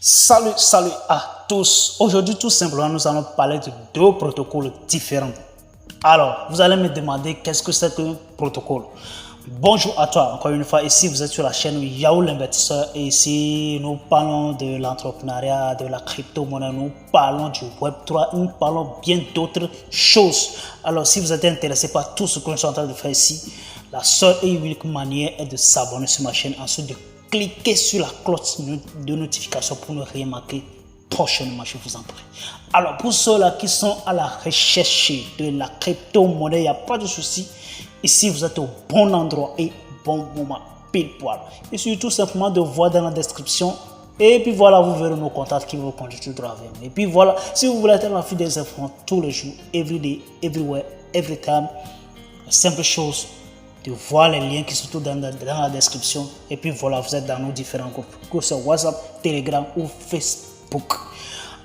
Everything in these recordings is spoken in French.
Salut à tous. Aujourd'hui, tout simplement, nous allons parler de deux protocoles différents. Alors, vous allez me demander qu'est-ce que c'est qu'un protocole. Bonjour à toi, encore une fois. Ici, vous êtes sur la chaîne Yahoo l'investisseur. Et ici, nous parlons de l'entrepreneuriat, de la crypto-monnaie, nous parlons du Web3, nous parlons bien d'autres choses. Alors, si vous êtes intéressé par tout ce que nous sommes en train de faire ici, la seule et unique manière est de s'abonner sur ma chaîne, ensuite de cliquez sur la cloche de notification pour ne rien manquer prochainement, je vous en prie. Alors, pour ceux-là qui sont à la recherche de la crypto-monnaie, il n'y a pas de souci. Ici, vous êtes au bon endroit et bon moment, pile poil. Il suffit tout simplement de voir dans la description. Et puis voilà, vous verrez nos contacts qui vous conduisent tout droit vers nous. Et puis voilà, si vous voulez être la fille des informations tous les jours, every day, everywhere, every time, la simple chose de voir les liens qui se trouvent dans la description. Et puis voilà, vous êtes dans nos différents groupes, que ce soit WhatsApp, Telegram ou Facebook.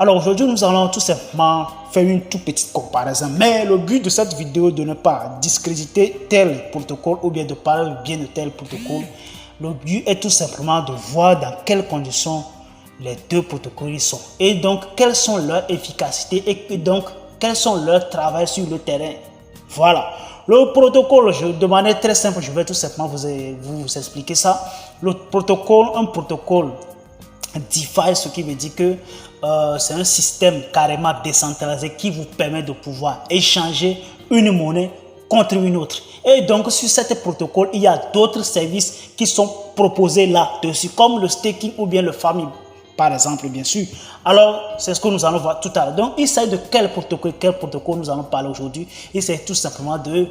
Alors aujourd'hui, nous allons tout simplement faire une toute petite comparaison. Mais le but de cette vidéo est de ne pas discréditer tel protocole ou bien de parler bien de tel protocole. Le but est tout simplement de voir dans quelles conditions les deux protocoles sont. Et donc, quelles sont leurs efficacités et donc, quels sont leurs travaux sur le terrain. Voilà. Le protocole, de manière très simple, je vais tout simplement vous expliquer ça. Le protocole, un protocole DeFi, ce qui veut dire que c'est un système carrément décentralisé qui vous permet de pouvoir échanger une monnaie contre une autre. Et donc, sur ce protocole, il y a d'autres services qui sont proposés là-dessus, comme le staking ou bien le farming, par exemple, bien sûr. Alors, c'est ce que nous allons voir tout à l'heure. Donc, il s'agit de quel protocole nous allons parler aujourd'hui. Il s'agit tout simplement de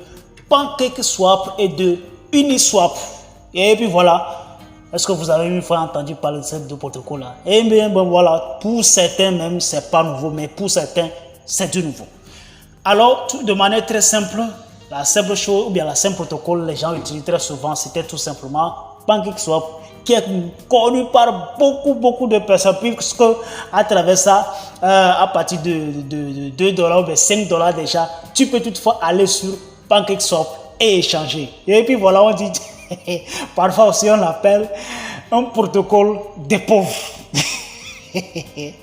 PancakeSwap et de Uniswap. Et puis voilà. Est-ce que vous avez une fois entendu parler de ces deux protocoles-là? Eh bien, bon, voilà. Pour certains même, c'est pas nouveau, mais pour certains, c'est du nouveau. Alors, de manière très simple, la simple chose, ou bien la simple protocole, les gens utilisent très souvent, c'était tout simplement PancakeSwap, qui est connu par beaucoup de personnes, puisque à travers ça, à partir de $2 ou bien $5 déjà, tu peux toutefois aller sur PancakeSwap et échanger. Et puis voilà, on dit, parfois aussi on l'appelle un protocole des pauvres.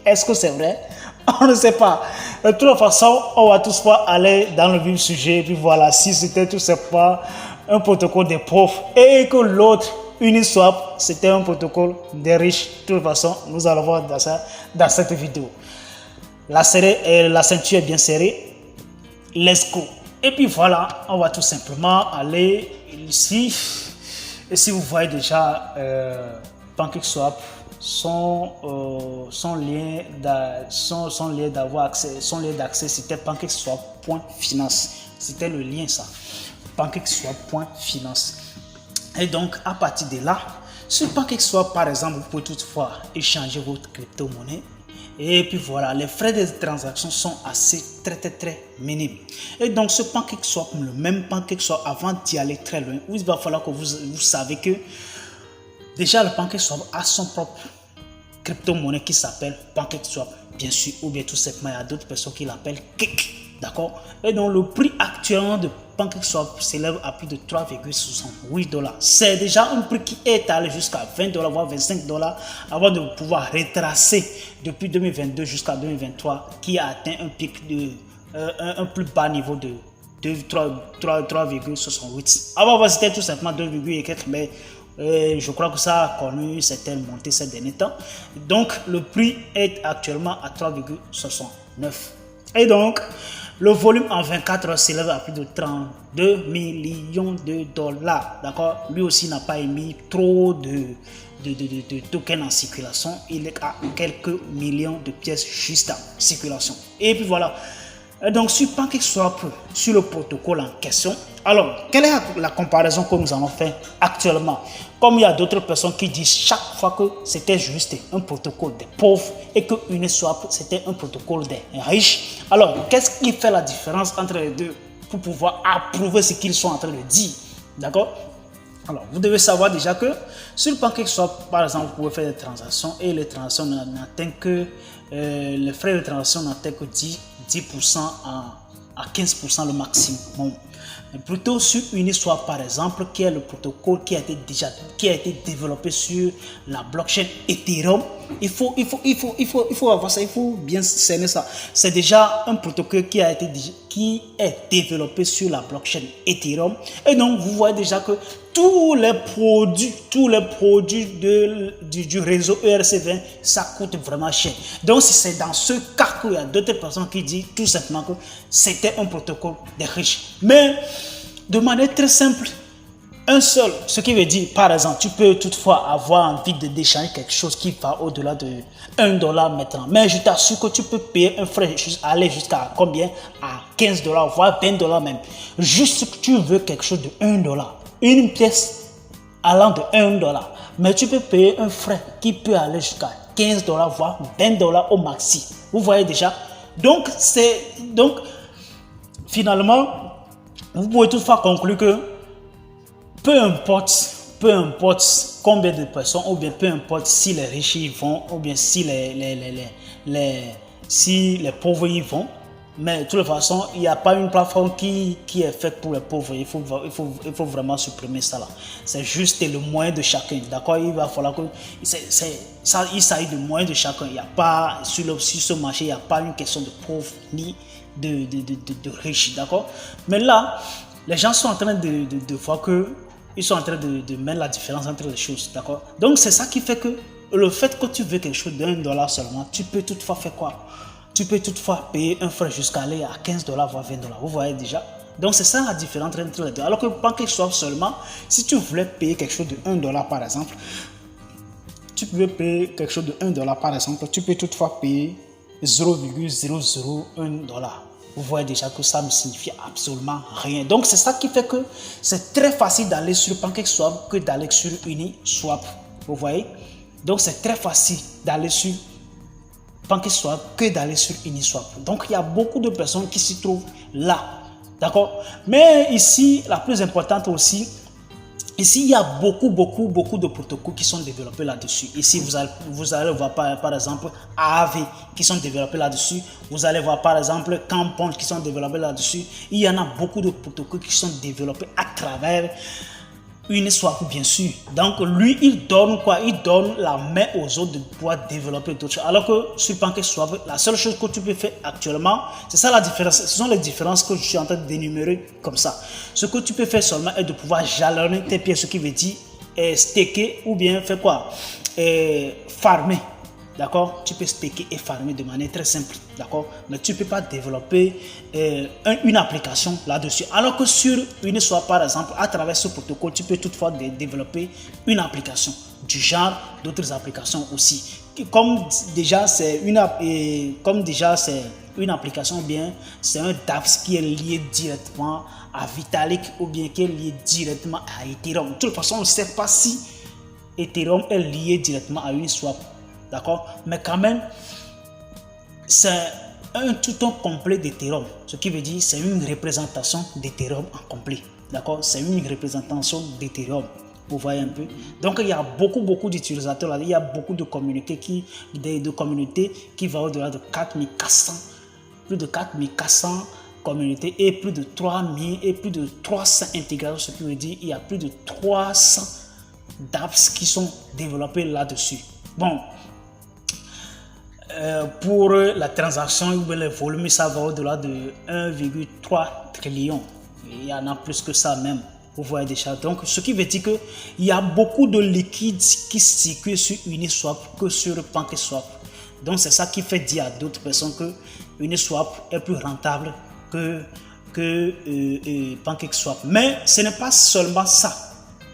Est-ce que c'est vrai? On ne sait pas. De toute façon, on va tous aller dans le vif du sujet. Et puis voilà, si c'était tout simplement un protocole des pauvres et que l'autre, Uniswap, c'était un protocole des riches. De toute façon, nous allons voir dans cette vidéo. La ceinture est bien serrée. Let's go. Et puis voilà, on va tout simplement aller ici. Et si vous voyez déjà PancakeSwap, son lien d'accès, c'était PancakeSwap.finance. C'était le lien ça. PancakeSwap.finance. Et donc, à partir de là, sur PancakeSwap, par exemple, vous pouvez toutefois échanger votre crypto-monnaie. Et puis voilà, les frais de transaction sont très minimes. Et donc, ce PancakeSwap, le même PancakeSwap, avant d'y aller très loin, il va falloir que vous savez que déjà, le PancakeSwap a son propre crypto-monnaie qui s'appelle PancakeSwap, bien sûr, ou bien tout simplement, il y a d'autres personnes qui l'appellent Cake. D'accord? Et donc, le prix actuellement de PancakeSwap s'élève à plus de $3,68. C'est déjà un prix qui est allé jusqu'à $20, voire $25, avant de pouvoir retracer depuis 2022 jusqu'à 2023, qui a atteint un pic de un plus bas niveau de 3,68. Avant, c'était tout simplement 2, et quelques, mais je crois que ça a connu certaines montées ces derniers temps. Donc, le prix est actuellement à 3,69. Et donc, le volume en 24 heures s'élève à plus de 32 millions de dollars. D'accord? Lui aussi n'a pas émis trop de tokens en circulation. Il est à quelques millions de pièces juste en circulation. Et puis voilà. Et donc, sur PancakeSwap, sur le protocole en question, alors, quelle est la comparaison que nous allons faire actuellement? Comme il y a d'autres personnes qui disent chaque fois que c'était juste un protocole des pauvres et que Uniswap, c'était un protocole des riches. Alors, qu'est-ce qui fait la différence entre les deux pour pouvoir approuver ce qu'ils sont en train de dire? D'accord? Alors, vous devez savoir déjà que sur PancakeSwap, par exemple, vous pouvez faire des transactions et les transactions n'atteignent que les frais de transaction n'atteignent que 10% à 15% le maximum. Mais plutôt sur Uniswap, par exemple, qui est le protocole qui a été développé sur la blockchain Ethereum. il faut avoir ça, il faut bien cerner ça. C'est déjà un protocole qui est développé sur la blockchain Ethereum. Et donc, vous voyez déjà que tous les produits du réseau ERC20, ça coûte vraiment cher. Donc, c'est dans ce cas qu'il y a d'autres personnes qui disent tout simplement que c'était un protocole des riches. Mais de manière très simple, un seul, ce qui veut dire, par exemple, tu peux toutefois avoir envie d'échanger quelque chose qui va au-delà de $1 maintenant. Mais je t'assure que tu peux payer un frais, aller jusqu'à combien? À $15, voire $20 même. Juste que tu veux quelque chose de $1. Une pièce allant de $1. Mais tu peux payer un frais qui peut aller jusqu'à $15, voire $20 au maxi. Vous voyez déjà? Donc, finalement, vous pouvez toutefois conclure que peu importe combien de personnes, ou bien peu importe si les riches y vont, ou bien si si les pauvres y vont, mais de toute façon, il n'y a pas une plateforme qui est faite pour les pauvres. Il faut vraiment supprimer ça là. C'est juste le moyen de chacun. D'accord? Il va falloir que il s'agit de moyen de chacun. Il n'y a pas sur ce marché, il n'y a pas une question de pauvres ni de riches. D'accord? Mais là, les gens sont en train de voir que ils sont en train de mettre la différence entre les choses, d'accord? Donc, c'est ça qui fait que le fait que tu veux quelque chose de $1 seulement, tu peux toutefois faire quoi? Tu peux toutefois payer un frais jusqu'à aller à $15, voire $20. Vous voyez déjà? Donc, c'est ça la différence entre les deux. Alors que PancakeSwap seulement, si tu voulais payer quelque chose de $1 par exemple, tu peux payer quelque chose de $1 par exemple, tu peux toutefois payer 0,001$. Vous voyez déjà que ça ne signifie absolument rien. Donc, c'est ça qui fait que c'est très facile d'aller sur PancakeSwap que d'aller sur Uniswap. Vous voyez? Donc, c'est très facile d'aller sur PancakeSwap que d'aller sur Uniswap. Donc, il y a beaucoup de personnes qui s'y trouvent là. D'accord? Mais ici, la plus importante aussi, ici, il y a beaucoup de protocoles qui sont développés là-dessus. Ici, vous allez voir par exemple AAV qui sont développés là-dessus. Vous allez voir par exemple Compound qui sont développés là-dessus. Il y en a beaucoup de protocoles qui sont développés à travers Uniswap, bien sûr. Donc, lui, il donne quoi? Il donne la main aux autres de pouvoir développer d'autres choses. Alors que sur PancakeSwap, la seule chose que tu peux faire actuellement, c'est ça la différence. Ce sont les différences que je suis en train d'énumérer comme ça. Ce que tu peux faire seulement est de pouvoir jalonner tes pièces, ce qui veut dire staker ou bien faire quoi? Farmer. D'accord? Tu peux staker et farmer de manière très simple. D'accord? Mais tu ne peux pas développer une application là-dessus. Alors que sur Uniswap, par exemple, à travers ce protocole, tu peux toutefois développer une application du genre d'autres applications aussi. Comme déjà c'est une application, ou bien c'est un dApps qui est lié directement à Vitalik ou bien qui est lié directement à Ethereum. De toute façon, on ne sait pas si Ethereum est lié directement à Uniswap. D'accord? Mais quand même, c'est un tout complet d'Ethereum. Ce qui veut dire c'est une représentation d'Ethereum en complet. D'accord? C'est une représentation d'Ethereum. Vous voyez un peu? Donc, il y a beaucoup d'utilisateurs là. Il y a beaucoup de communautés qui vont au-delà de 4400. Plus de 4400 communautés et plus de 3000 et plus de 300 intégrateurs. Ce qui veut dire il y a plus de 300 dApps qui sont développés là-dessus. Bon. Pour la transaction, le volume, ça va au-delà de 1,3 trillion. Il y en a plus que ça même. Vous voyez déjà. Donc, ce qui veut dire qu'il y a beaucoup de liquides qui circulent sur Uniswap que sur PancakeSwap. Donc, c'est ça qui fait dire à d'autres personnes que Uniswap est plus rentable que PancakeSwap. Mais ce n'est pas seulement ça.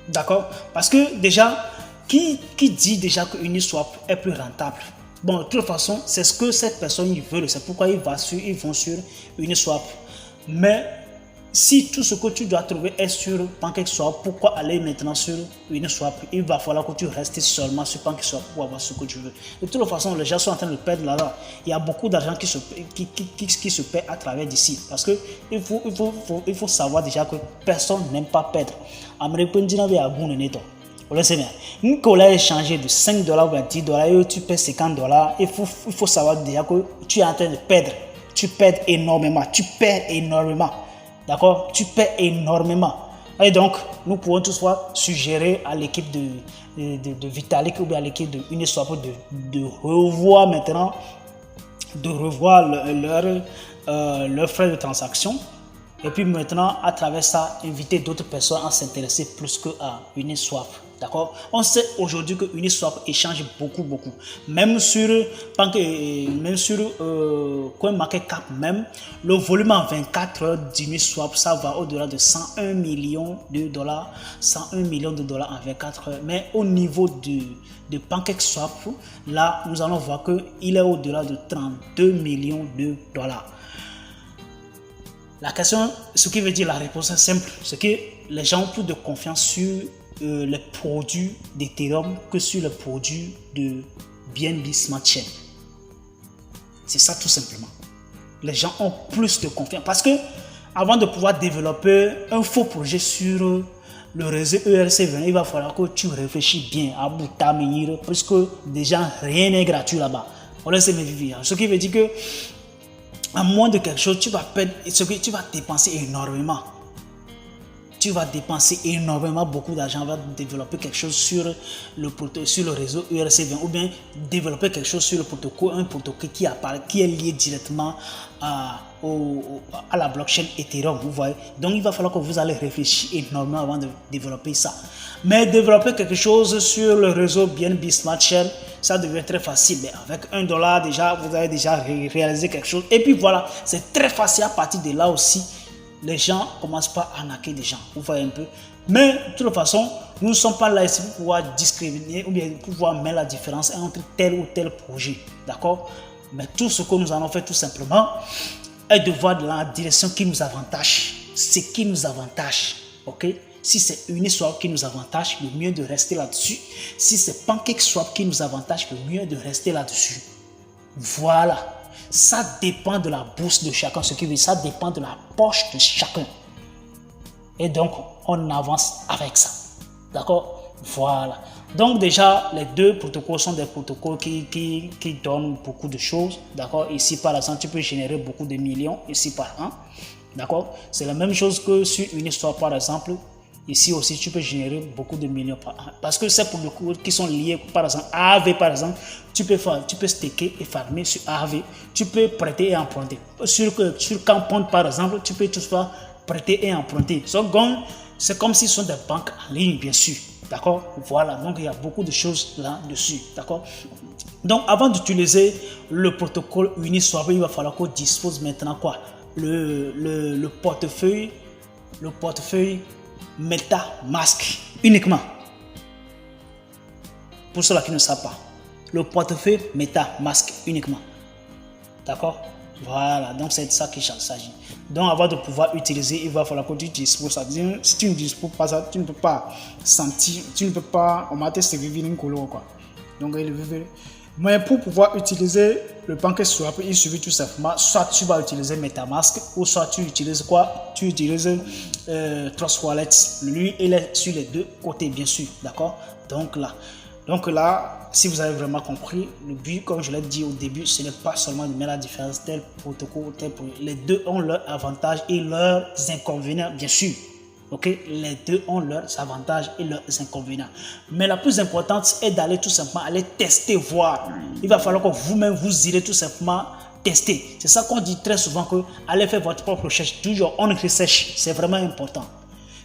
D'accord? Parce que déjà, qui dit déjà que Uniswap est plus rentable? Bon, de toute façon, c'est ce que cette personne veut. C'est pourquoi ils vont sur Uniswap. Mais si tout ce que tu dois trouver est sur PancakeSwap, pourquoi aller maintenant sur Uniswap? Il va falloir que tu restes seulement sur PancakeSwap pour avoir ce que tu veux. De toute façon, les gens sont en train de perdre là-bas. Il y a beaucoup d'argent qui se perd à travers d'ici. Parce que il faut savoir déjà que personne n'aime pas perdre. Vous savez, une colère échangée de $5 ou $10 et tu paies $50, il faut savoir déjà que tu es en train de perdre. Tu perds énormément. D'accord? Tu perds énormément. Et donc, nous pouvons toutefois suggérer à l'équipe de Vitalik ou bien à l'équipe de Uniswap de revoir maintenant, leurs frais de transaction. Et puis maintenant, à travers ça, inviter d'autres personnes à s'intéresser plus qu'à Uniswap. D'accord? On sait aujourd'hui que Uniswap échange beaucoup. Même sur CoinMarketCap même, le volume en 24 heures d'Uniswap, ça va au-delà de 101 millions de dollars. 101 millions de dollars en 24 heures. Mais au niveau de PancakeSwap, là, nous allons voir qu'il est au-delà de 32 millions de dollars. La question, ce qui veut dire la réponse est simple, c'est que les gens ont plus de confiance sur les produits d'Ethereum que sur les produits de BNB Smart Chain. C'est ça tout simplement. Les gens ont plus de confiance parce que avant de pouvoir développer un faux projet sur le réseau ERC20, il va falloir que tu réfléchis bien à bout à venir puisque déjà rien n'est gratuit là-bas. On laisse mes vivre. Ce qui veut dire que à moins de quelque chose, tu vas perdre, tu vas dépenser énormément. Tu vas dépenser énormément, beaucoup d'argent, va développer quelque chose sur le réseau ERC20 ou bien développer quelque chose sur le protocole, un protocole qui est lié directement à la blockchain Ethereum, vous voyez. Donc, il va falloir que vous allez réfléchir énormément avant de développer ça. Mais développer quelque chose sur le réseau BNB Smart Chain, ça devient très facile. Mais avec $1 déjà, vous avez déjà réalisé quelque chose. Et puis voilà, c'est très facile à partir de là aussi. Les gens commencent pas à arnaquer des gens, vous voyez un peu. Mais de toute façon, nous ne sommes pas là ici pour pouvoir discriminer ou bien pour pouvoir mettre la différence entre tel ou tel projet, d'accord? Mais tout ce que nous allons faire tout simplement est de voir la direction qui nous avantage, ce qui nous avantage, ok? Si c'est Uniswap qui nous avantage, le mieux de rester là-dessus. Si c'est PancakeSwap qui nous avantage, le mieux de rester là-dessus. Voilà. Ça dépend de la bourse de chacun, ce qui veut dire ça dépend de la poche de chacun. Et donc, on avance avec ça. D'accord? Voilà. Donc déjà, les deux protocoles sont des protocoles qui donnent beaucoup de choses. D'accord? Ici, par exemple, tu peux générer beaucoup de millions ici par an. D'accord? C'est la même chose que sur Uniswap, par exemple. Ici aussi, tu peux générer beaucoup de millions par an. Parce que c'est pour le coup qui sont liés, par exemple, à AAV, par exemple, tu peux staker et farmer sur AAV. Tu peux prêter et emprunter. Sur Compound, par exemple, tu peux toutefois prêter et emprunter. C'est comme s'ils sont des banques en ligne, bien sûr. D'accord? Voilà. Donc, il y a beaucoup de choses là-dessus. D'accord? Donc, avant d'utiliser le protocole Uniswap, il va falloir qu'on dispose maintenant quoi? Le portefeuille MetaMask uniquement. Pour ceux qui ne savent pas, le portefeuille MetaMask uniquement. D'accord? Voilà, donc c'est de ça qu'il s'agit. Donc avant de pouvoir utiliser, il va falloir que tu disposes ça. Si tu ne disposes pas ça, tu ne peux pas sentir, tu ne peux pas, on m'a testé vivre quoi. Donc mais pour pouvoir utiliser le PancakeSwap, il suffit tout simplement, soit tu vas utiliser MetaMask ou soit tu utilises quoi? Tu utilises Trust Wallet. Lui, il est sur les deux côtés, bien sûr. D'accord? Donc là, si vous avez vraiment compris, le but, comme je l'ai dit au début, ce n'est pas seulement de mettre la différence tel protocole ou tel protocole. Les deux ont leurs avantages et leurs inconvénients, bien sûr. Ok, les deux ont leurs avantages et leurs inconvénients. Mais la plus importante est d'aller tout simplement aller tester, voir. Il va falloir que vous-même vous irez tout simplement tester. C'est ça qu'on dit très souvent que allez faire votre propre recherche. Toujours on recherche. C'est vraiment important.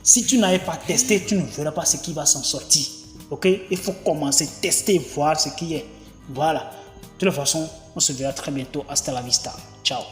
Si tu n'avais pas testé, tu ne verras pas ce qui va s'en sortir. Ok, il faut commencer, tester, voir ce qui est. Voilà. De toute façon, on se verra très bientôt. Hasta la vista. Ciao.